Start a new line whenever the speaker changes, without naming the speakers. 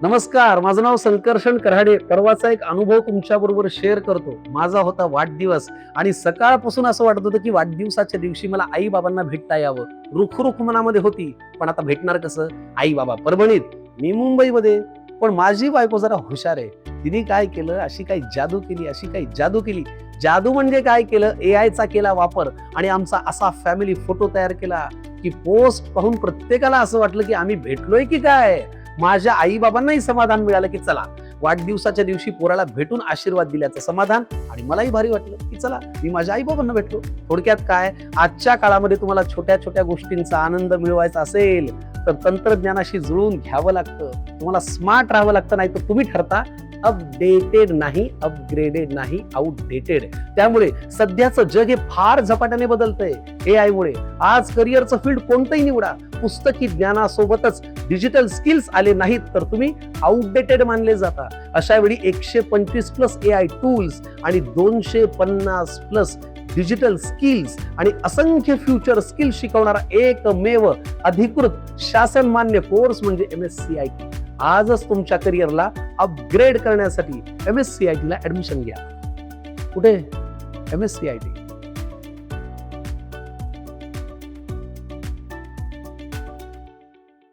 नमस्कार, माझं नाव संकर्षण कराडे. परवाचा एक अनुभव तुमच्याबरोबर शेअर करतो. माझा होता वाढदिवस आणि सकाळपासून असं वाटत होतं की वाढदिवसाच्या दिवशी मला आई बाबांना भेटता यावं. रुखरुख मनामध्ये होती, पण आता भेटणार कसं? आई बाबा परभणीत, मी मुंबईमध्ये. पण माझी बायको जरा हुशार आहे. तिने काय केलं, अशी काही जादू केली, अशी काही जादू केली. जादू म्हणजे काय केलं, एआयचा केला वापर आणि आमचा असा फॅमिली फोटो तयार केला की पोस्ट पाहून प्रत्येकाला असं वाटलं की आम्ही भेटलोय की काय. माझ्या आई बाबांनाही समाधान मिळालं की चला वाढदिवसाच्या दिवशी पोराला भेटून आशीर्वाद दिल्याचं समाधान, आणि मलाही भारी वाटलं की चला मी माझ्या आई बाबांना भेटलो. थोडक्यात काय, आजच्या काळामध्ये तुम्हाला छोट्या छोट्या गोष्टींचा आनंद मिळवायचा असेल तर तंत्रज्ञानाशी जुळून घ्यावं लागतं. तुम्हाला स्मार्ट राहावं लागतं, नाही तर तुम्ही ठरता अपडेटेड नाही, अपग्रेडेड नाही, आउटडेटेड. त्यामुळे सध्याचं जग हे फार झपाट्याने बदलतंय एआय मुळे. आज करिअरचं फील्ड कोणतंही निवडा, पुस्तकी ज्ञानासोबतच डिजिटल स्किल्स आले नाहीत तर तुम्ही आउटडेटेड मानले जाता. अशा वेळी 125 प्लस एआय टूल्स आणि 250 प्लस डिजिटल स्किल्स आणि असंख्य फ्युचर स्किल्स शिकवणारा एकमेव अधिकृत शासन मान्य कोर्स म्हणजे MSCIT. आजच तुमच्या करिअरला अपग्रेड करण्यासाठी MSCIT ला ऍडमिशन घ्या. कुठे? MSCIT.